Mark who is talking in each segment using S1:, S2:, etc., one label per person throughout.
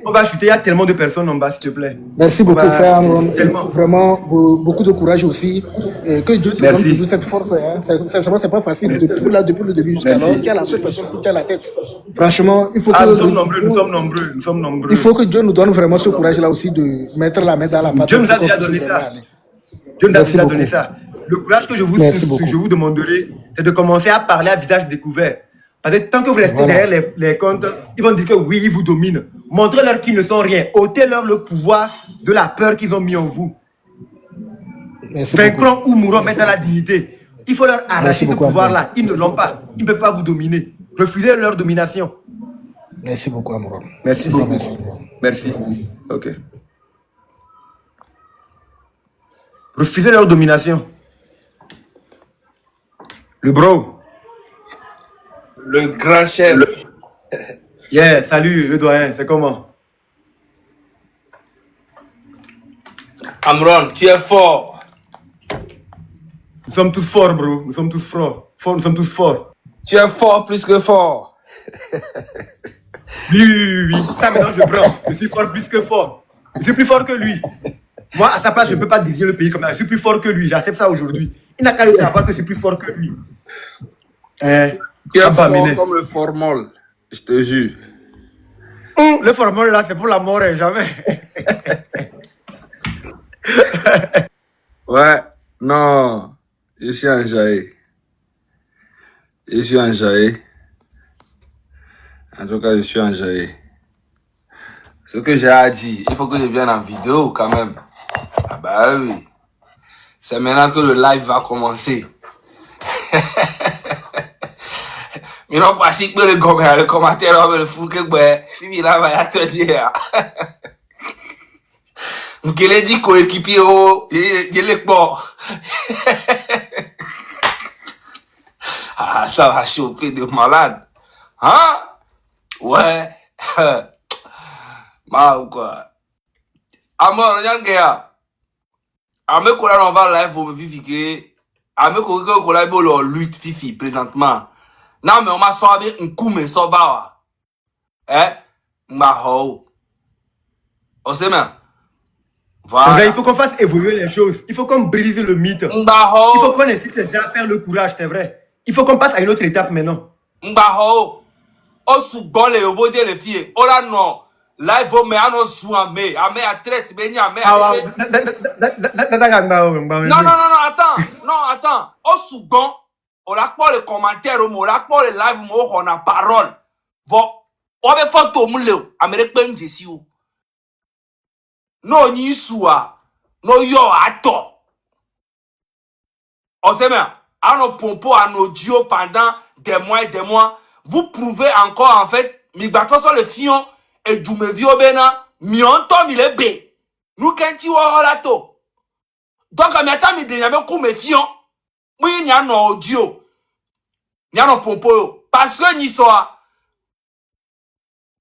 S1: On va chuter, il y a tellement de personnes en bas, s'il te plaît.
S2: Merci beaucoup, frère Amron.
S1: Tellement.
S2: Vraiment, beaucoup de courage aussi. Et que Dieu te donne
S1: Merci.
S2: toujours cette force. Hein. C'est pas facile. Depuis le début jusqu'à là, tu es la seule personne qui tient la tête. Franchement, il faut que...
S1: Nous sommes nombreux, nous sommes nombreux.
S2: Il faut que Dieu nous donne vraiment ce courage-là aussi de mettre la main dans la pâte.
S1: Dieu nous a déjà donné ça. Dieu nous a déjà donné ça. Le courage que je vous demanderai, c'est de commencer à parler à visage découvert. Parce que tant que vous restez derrière les comptes, ils vont dire que oui, ils vous dominent. Montrez-leur qu'ils ne sont rien. Ôtez-leur le pouvoir de la peur qu'ils ont mis en vous. Vaincrons ou mourons, mais dans la dignité. Il faut leur arracher ce pouvoir-là. Ils ne l'ont pas. Ils ne peuvent pas vous dominer. Refusez leur domination.
S2: Merci beaucoup, Amron.
S1: Merci beaucoup. Merci. Ok. Refusez leur domination. Le bro.
S3: Le grand chef.
S1: Yeah, salut le doyen, c'est comment?
S3: Amron, tu es fort.
S1: Nous sommes tous forts, bro. Nous sommes tous forts. Nous sommes tous forts.
S3: Tu es fort plus que fort.
S1: Oui. Ça, maintenant, je prends. Je suis fort plus que fort. Je suis plus fort que lui. Moi, à sa place, je ne peux pas désigner le pays comme ça. Je suis plus fort que lui. J'accepte ça aujourd'hui. Il n'a qu'à le savoir que je suis plus fort que lui.
S3: Tu es fort comme le formol. Je te jure.
S1: Le formol, là, c'est pour la mort, jamais.
S3: Ouais, non. Je suis enjaillé. En tout cas, je suis enjaillé. Ce que j'ai à dire, il faut que je vienne en vidéo quand même. Ah bah oui. C'est maintenant que le live va commencer. Mais non, pas si que le commentaire, le fou que Fibi là va te dire. Quel est dit coéquipier il est bon. Ah, ça va choper de malade. Hein? Ouais. Ma ou quoi? Amor, regarde, gars. Ame kola on va live pour me vivre. Ame kola bolo lutte fifi présentement. Non, mais on m'a sauvé un coup, mais ça va. Ma ho. On sait même.
S1: Voilà. Il faut qu'on fasse évoluer les choses. Il faut qu'on brise le mythe. Il faut qu'on incite les gens à faire le courage, c'est vrai. Il faut qu'on passe à une autre étape maintenant.
S3: Mbaho. O sou les ovo de les filles. Oh là non. Live au mais anos souamé. Ame a traite beni ame. Non, attends. Non, attends. O sou bon. On a pas les commentaires, on a pas les live, on a parole. On a fait tout le monde. Américain, je suis où? Non, ni soua. Non, yo, attends. On sait bien. À nos pompos, à nos duos pendant des mois et des mois. Vous prouvez encore, en fait, mi bateau sur le fion et du me vio bena, mi onto mi le bé. Nous, quand tu vois là, to. Donc, à mi attend, mi de yame kou me fion. Oui, n'y a no audio. N'y a no pompo. Parce que n'y soit.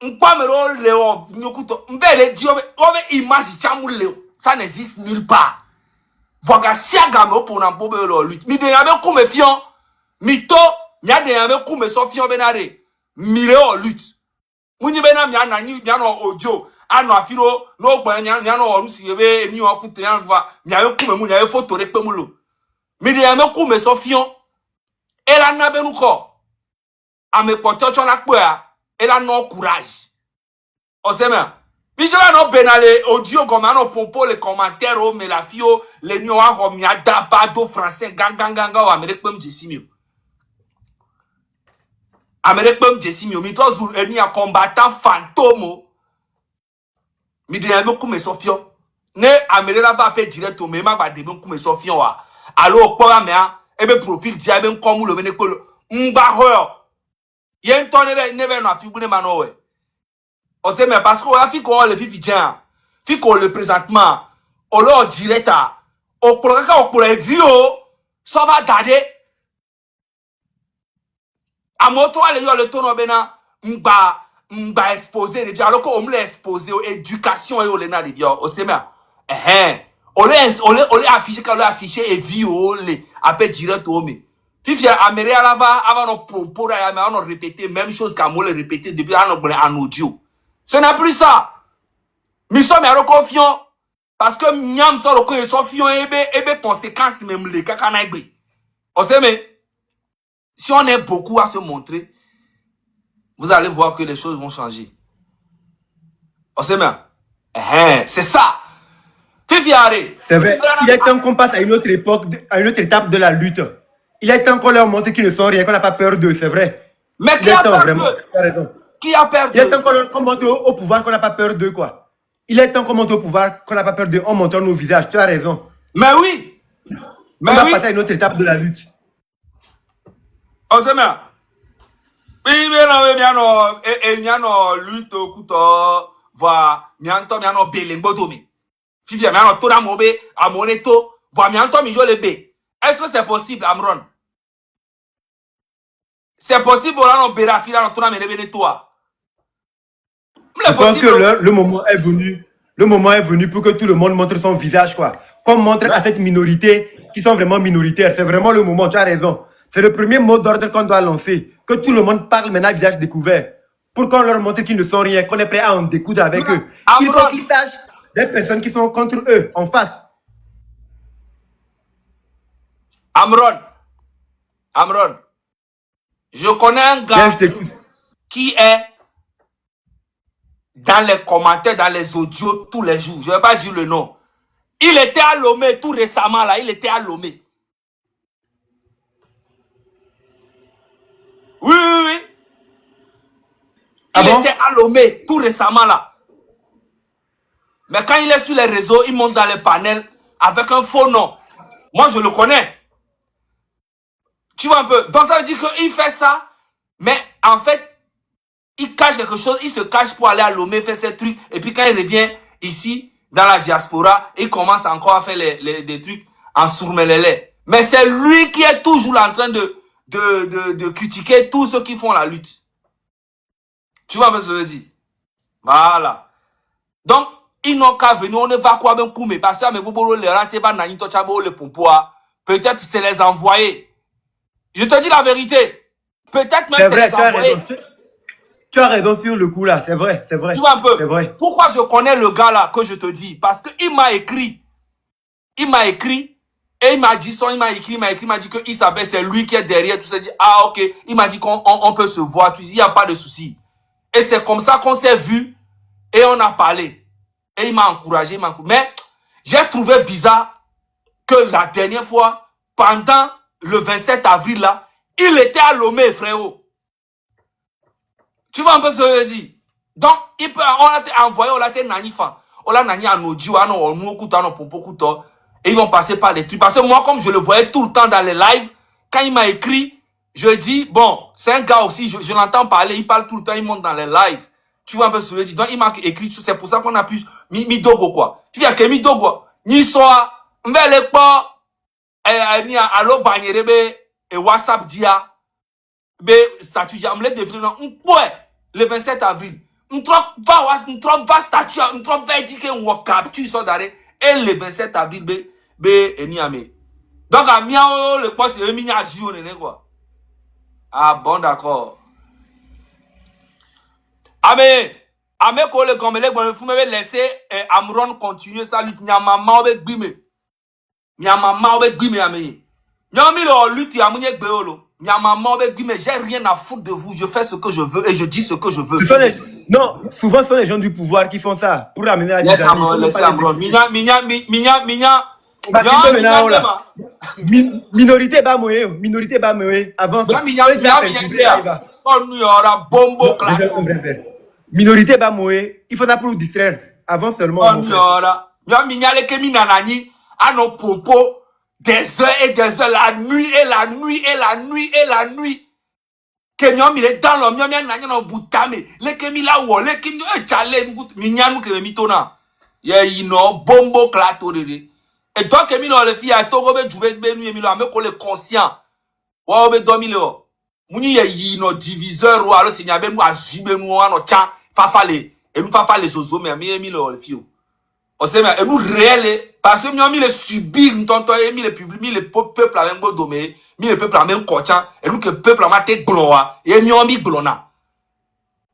S3: M'pa me ro leo. M'yokuto. M've le dio. Ove image chamou leo. Ça n'existe nulle part. Voga siaga me pour n'en pobe lo lutte. Mi de yame kou me fion. Mi to. N'y a de yame kou me so fion benare. Mi le o lutte. Mouni bena mi a nani. Mi a no audio. Ano afiro. No kwa n'y a no orusi yebe. Ni o kute y'en va. Mi a yo kou me mouni. Mi a yo photo rekpe moulo. Mi de yame kou me so fion. Et la nabe nou ko. A me pote chon la kwe a. Et la non courage. On sait même. Puis je vais non benale audio comme un pompo les commentaires oh mais la fio les nyoa romia dabado français ganga o Amérique pem jesimio. Amérique pem jesimio mi to zul eni a combattant fantôme. Mi de yame kou me sofio. Ne Amérique la va pe direct o me ma ba de ben kou me sofio wa. Alors kwa me a ebe profil dia ben komu lo bene ko mba ho. Yen to neve no afibune manowe. On sait mais parce qu'on a fait qu'on le fifi tient. Fait qu'on le présentement. On l'a direct à. On pour les vieux. Ça va garder. À mon tour, le tour bena. M'ba exposer les vieux. Alors qu'on me l'a exposé aux éducation et aux lena les vieux. On sait mais. On l'a affiché quand on l'a affiché et vieux. Les appel direct au mais. Fifi Amérique là-bas avant nos propos là, on a répété même chose qu'à moi le répéter depuis en audio. Ce n'est plus ça. Mi sommes à confiant parce que miam so roko et so fion ebe conséquences même les kakana igbe. On sait mais si on est beaucoup à se montrer, vous allez voir que les choses vont changer. On sait mais c'est ça.
S1: C'est vrai. Il est temps qu'on passe à une autre époque, à une autre étape de la lutte. Il est temps qu'on leur montre qu'ils ne sont rien, qu'on n'a pas peur d'eux, c'est vrai.
S3: Mais qui a peur d'eux?
S1: Tu as raison.
S3: Qui a peur d'eux?
S1: Il est temps qu'on montre au pouvoir qu'on n'a pas peur d'eux, quoi. Il est temps qu'on montre au pouvoir qu'on n'a pas peur d'eux en montrant nos visages. Tu as raison.
S3: Mais oui.
S1: Mais on va passer à une autre étape de la lutte.
S3: On sait bien. Oui, mais non, bien non, et bien non, lutte couteau, voir, bien non, bien non, belengbotomi. Fifia, bien non, toda mobe, à moneto, voir, bien non, mijo le b. Est-ce que c'est possible, Amron? C'est possible, on a non, bérafi, là, non, toda me toi.
S1: Je pense que le moment est venu. Le moment est venu pour que tout le monde montre son visage, quoi. Qu'on montre à cette minorité qui sont vraiment minoritaires. C'est vraiment le moment, tu as raison. C'est le premier mot d'ordre qu'on doit lancer. Que tout le monde parle maintenant visage découvert. Pour qu'on leur montre qu'ils ne sont rien, qu'on est prêt à en découdre avec eux. Il faut qu'ils sachent des personnes qui sont contre eux, en face.
S3: Amron, je connais un gars qui est dans les commentaires, dans les audios tous les jours. Je ne vais pas dire le nom. Il était à Lomé tout récemment là. Il était à Lomé. Oui. Il était à Lomé tout récemment là. Mais quand il est sur les réseaux, il monte dans les panels avec un faux nom. Moi, je le connais. Tu vois un peu. Donc ça veut dire qu'il fait ça, mais en fait, il cache quelque chose. Il se cache pour aller à Lomé faire ses trucs. Et puis quand il revient ici, dans la diaspora, il commence encore à faire des trucs en sourmelele. Mais c'est lui qui est toujours en train de critiquer tous ceux qui font la lutte. Tu vois un peu ce que je veux dire? Voilà. Donc, ils n'ont qu'à venir, on ne va quoi ben coumer. Parce que peut-être c'est les envoyer. Je te dis la vérité. Peut-être même c'est les envoyer.
S1: Tu as raison sur le coup là, c'est vrai, c'est vrai.
S3: Tu vois un peu.
S1: C'est vrai.
S3: Pourquoi je connais le gars là que je te dis? Parce qu'il m'a écrit. Il m'a écrit. Et il m'a dit il m'a dit que Isabelle, c'est lui qui est derrière. Tout ça. Dit, ah ok. Il m'a dit qu'on peut se voir. Tu dis, il n'y a pas de souci. Et c'est comme ça qu'on s'est vu. Et on a parlé. Et il m'a encouragé, Mais j'ai trouvé bizarre que la dernière fois, pendant le 27 avril là, il était à Lomé, frérot. Tu vois un peu ce que je veux dire? Donc, on l'a envoyé, on l'a été nanifa. On l'a nani à nos dieux, à nos moukuta, à nos pompokuta. Et ils vont passer par les trucs. Parce que moi, comme je le voyais tout le temps dans les lives, quand il m'a écrit, je dis, bon, c'est un gars aussi, je l'entends parler, il parle tout le temps, il monte dans les lives. Tu vois un peu ce que je veux dire? Donc, il m'a écrit, c'est pour ça qu'on a pu, mi dogo quoi. Tu vois que mi dogo, ni soit, m'vele pas, ni à l'eau bagnere, et WhatsApp dia, statut dia, m'le devine, le 27 avril. M'trop va statut, m'trop va dire qu'on capture son d'arrêt, et le 27 avril, et ni amé. Donc, à miao, le poste, et mi a joué, quoi. Ah, bon, d'accord. Amé ko le gomelé bon fou me laisser Amron continuer sa lutte nyamama obe gbime. Nyamama obe gbime amé. Nyami lo lutte amunye gbeolo. Nyamama obe gbime, j'ai rien à foutre de vous, je fais ce que je veux et je dis ce que je veux.
S1: Non, souvent ce sont les gens du pouvoir qui font ça pour amener la
S3: laisse Amron. Minya.
S1: Minorité ba moye avant ça.
S3: On y aura bombo clap.
S1: Minorité ba moye, il faut ça pour nous distraire avant seulement.
S3: On y aura. Mignale ke minanani à nos propos des heures et des heures, la nuit et la nuit et la nuit et la nuit. Que nyom il est dans l'homme, nyom nanya no butame, le ke mi la wo, le ke mi chale minyanu ke mi tona. Ye ino bombo clato de. Et donc que mi no le fi a to go be jube be nu mi lo ame ko le conscient. Wa be domi le. Muni ye ino diviseur ou alors c'est nyabe nu azube nu ano cha fafale et nous fafale zozo mais mi le fi o. On sait mais nous réel parce que nous le subir nous tonton et mi le public mi le peuple avec godomé mi le peuple avec kocha et nous que peuple ma te gloa et mi on mi glona.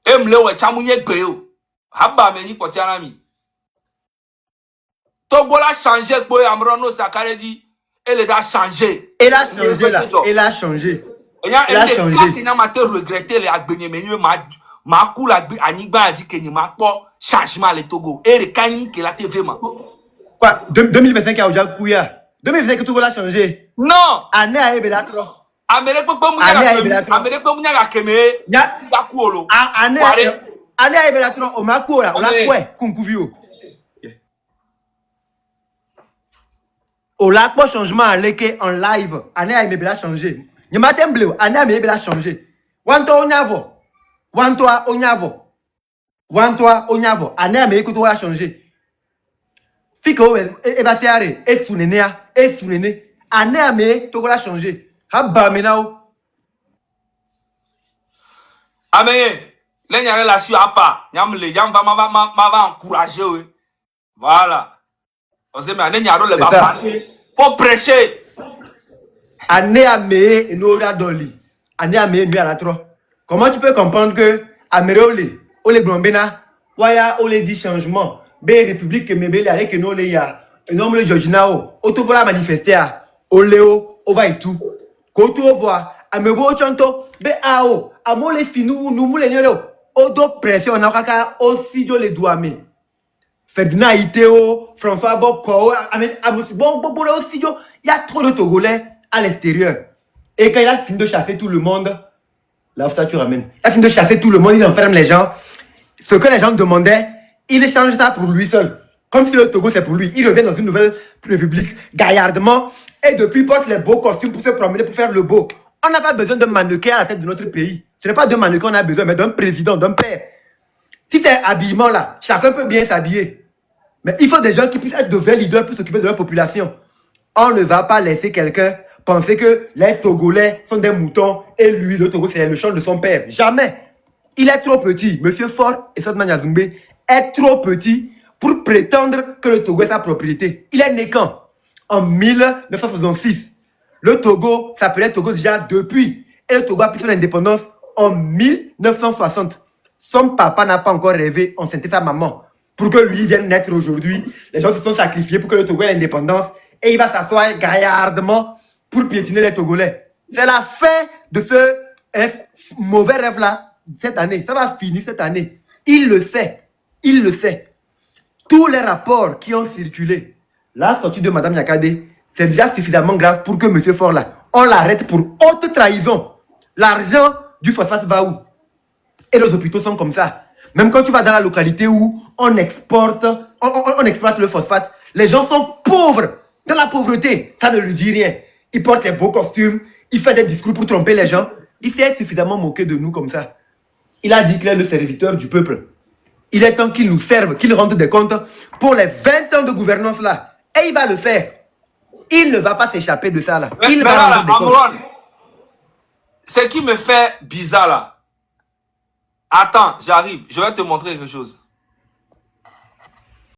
S3: E mle we chamunye gbe o. Haba me ni kocha na mi. Togo l'a changé pour Amrono Sakare dit. Elle a changé.
S1: Elle a changé là. Elle a changé.
S3: Il y a
S1: Elle
S3: un
S1: a
S3: des
S1: changé.
S3: cas qui n'a pas regretté les Agbenyemeni, ma coule Anigba a dit que n'y m'a pas changement le Togo. Et le Kain qui l'a TV ma.
S1: Quoi 2025 a déjà Kouya. 2025 tout l'a changé.
S3: Non.
S1: Année à Ebela trop.
S3: Amérique peut pas mouiller Keme. Dakuolo.
S1: Année à Ebela trop. On m'a quoi là? On l'a quoi? Kunkuvio. On l'a pas changement à l'éque en live. Année à Ebela changé. N'y m'a temblé. Année à Ebela changé. Wanto onyavo. Wanto onyavo. Wanto onyavo. Année à Ebela tout a changé. Fiko Ebasiare et Sunenea et Sunene. Année à Ebela tout a changé. Habba menao.
S3: Amen. Les gens là sur à pas. Yam les gens va encourager. Voilà. On sait mais les gens le va faut prêcher.
S1: Année à me Nora Dolly. Année à me à la trop. Comment tu peux comprendre que Améréole, Ole Blombena, Waya Ole dit changement. B République que mebele avec no le ya. Un le Georginao. Autobola manifester à Oléo, Ova et tout. Koto voit. Amebo chanto. Be ao. Amo les finou nous moule nyolo. Odo pression na kaka aussi jo les douame. Ferdinand Iteo, François Boko, bon, aussi, il y a trop de Togolais à l'extérieur. Et quand il a fini de chasser tout le monde, là où ça tu ramènes, il a fini de chasser tout le monde, il enferme les gens. Ce que les gens demandaient, il échange ça pour lui seul. Comme si le Togo c'est pour lui. Il revient dans une nouvelle république, gaillardement, et depuis porte les beaux costumes pour se promener, pour faire le beau. On n'a pas besoin d'un mannequin à la tête de notre pays. Ce n'est pas d'un mannequin qu'on a besoin, mais d'un président, d'un père. Si c'est habillement là, chacun peut bien s'habiller. Mais il faut des gens qui puissent être de vrais leaders pour s'occuper de leur population. On ne va pas laisser quelqu'un penser que les Togolais sont des moutons et lui, le Togo, c'est le champ de son père. Jamais. Il est trop petit. Monsieur Ford et Sotman Yazumbe est trop petit pour prétendre que le Togo est sa propriété. Il est né quand? En 1966. Le Togo s'appelait Togo déjà depuis. Et le Togo a pris son indépendance en 1960. Son papa n'a pas encore rêvé, on sentait sa maman. Pour que lui vienne naître aujourd'hui, les gens se sont sacrifiés pour que le Togo ait l'indépendance et il va s'asseoir gaillardement pour piétiner les Togolais. C'est la fin de ce mauvais rêve-là cette année. Ça va finir cette année. Il le sait. Il le sait. Tous les rapports qui ont circulé, la sortie de Mme Yakade, c'est déjà suffisamment grave pour que M. Faure là, on l'arrête pour haute trahison. L'argent du phosphate va où? Et les hôpitaux sont comme ça. Même quand tu vas dans la localité où on exploite le phosphate, les gens sont pauvres, dans la pauvreté. Ça ne lui dit rien. Il porte les beaux costumes, il fait des discours pour tromper les gens. Il s'est suffisamment moqué de nous comme ça. Il a dit qu'il est le serviteur du peuple. Il est temps qu'il nous serve, qu'il rende des comptes pour les 20 ans de gouvernance là. Et il va le faire. Il ne va pas s'échapper de ça là. Il va rendre des comptes.
S3: Ce qui me fait bizarre là. Attends, j'arrive. Je vais te montrer quelque chose.